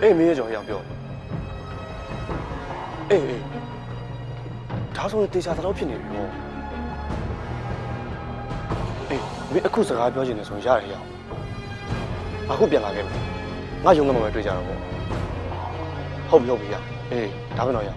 အေးမင်းကြော်ရအောင်ပြောအေးဒါဆိုရင်တေချာတော့ဖြစ်နေပြီပေါ့အေးမင်းအခုစကားပြောချင်တယ်ဆိုရင်ရတယ်ရအောင်အခုပြန်လာခဲ့မယ်ငါယုံကမှပဲတွေ့ကြတော့ပေါ့ဟုတ်ပြီရအေးဒါပဲတော့ရ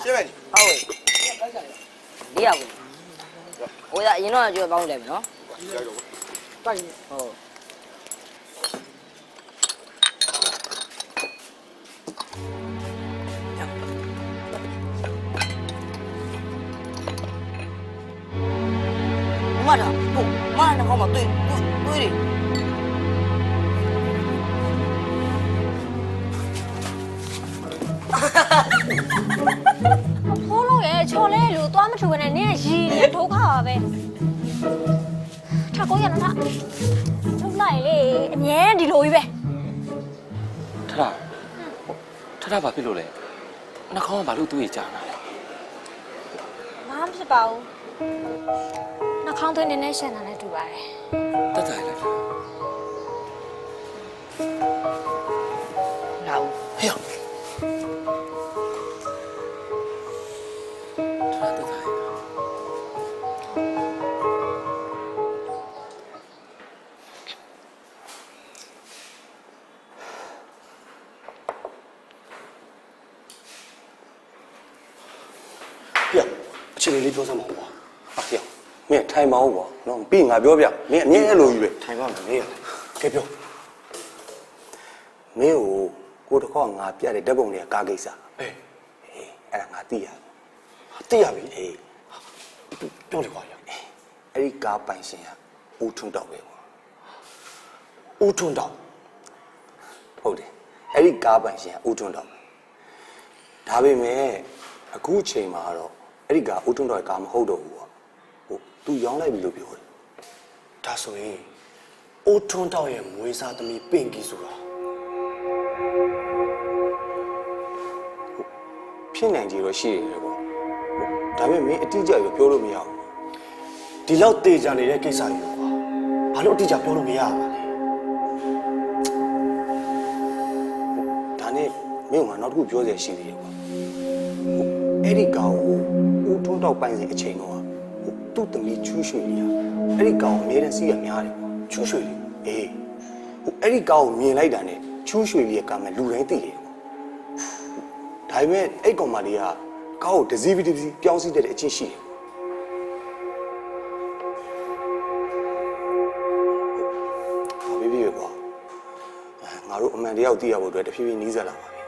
ရှင်းမယ်ဟုတ်ဒီရဘူးဟိုရအရင်တော့ကြွေးပေါင်းလိုက်မယ်နော်တိုက်ဟုတ်မတာဟုတ်မနာကောင်းမတွေ့တယ်ဖိုးလုံးရဲ့ချော်လဲလူသွားမထူနဲ့နင်းရီနေဒုက္ခပါပဲထားကိုရနော်ထုတ်လိုက်လေအမြဲဒီလိုကြီးပဲထထဘာဖြစ်လို့လဲနှာခေါင်းကဘာလို့သူ့ရဲ့ကြာတာလဲမဖြစ်ပါဘူးနှာခေါင်းသွင်းနေနဲ့ရှန်တာနဲ့တူပါတယ်တက်ကြလိုက်လာဦးဟေ့အခြေအနေလေးပြောစမ်းပါဦးကွာဟေ့မင်းထိုင်ပါဦးကွာနော်ပြီးငါပြောပြမင်းအမြဲအဲ့လိုကြီးပဲထိုင်ပါမယ်မင်းကဲပြောမင်းကိုတစ်ခေါက်ငါပြတဲ့ဓာတ်ပုံတွေကကားကိစ္စအေးအဲ့ဒါငါသိရသိရပြီအေးပြောလေကွာရအဲ့ဒီကားပိုင်ရှင်ကဦးထွန်းတောက်ပဲကွာဦးထွန်းတောက်ဟုတ်တယ်အဲ့ဒီကားပိုင်ရှင်ကဦးထွန်းတောက်ဒါပေမဲ့အခုချိန်မှာတော့အဲ့ဒီကဦးထွန်းတော်ကမဟုတ်တော့ဘူးပေါ့ဟိုသူရောင်းလိုက်ပြီလို့ပြောတယ်ဒါဆိုရင်ဦးထွန်းတော်ရဲ့မွေးစားသမီးပင်ကြီးဆိုတာဖြစ်နိုင်ကြတော့ရှိရတယ်ပေါ့ဒါပေမဲ့မင်းအတိအကျပြောလို့မရဘူးဒီလောက်တေချာနေတဲ့ကိစ္စကြီးကွာဘာလို့အတိအကျပြောလို့မရပါလဲဒါနဲ့မင်းကနောက်တစ်ခုပြောစရာရှိသေးတယ်ကွာအဲ့ဒီကောင်ကိုဦးထွန်းတောက်ပိုင်စဉ်အချိန်တော့သူ့သမီးချူးရွှေလေးဟာအဲ့ဒီကောင်အမြဲတမ်းစီးရများတယ်ကွာချူးရွှေလေးအေးအဲ့ဒီကောင်ကိုမြင်လိုက်တာနဲ့ချူးရွှေလေးကမှလူတိုင်းသိတယ်ကွာဒါပေမဲ့အဲ့ကောင်မလေးကကောက်ကိုဒစီပီပြောင်းစီးတဲ့အချင်းရှိတယ်ဘေဘီကွာငါတို့အမှန်တရားကိုသိရဖို့အတွက်တဖြည်းဖြည်းနီးစပ်လာပါပြီ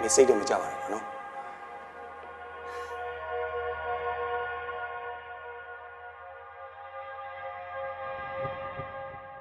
မင်းစိတ်တော့မကြပါနဲ့နော်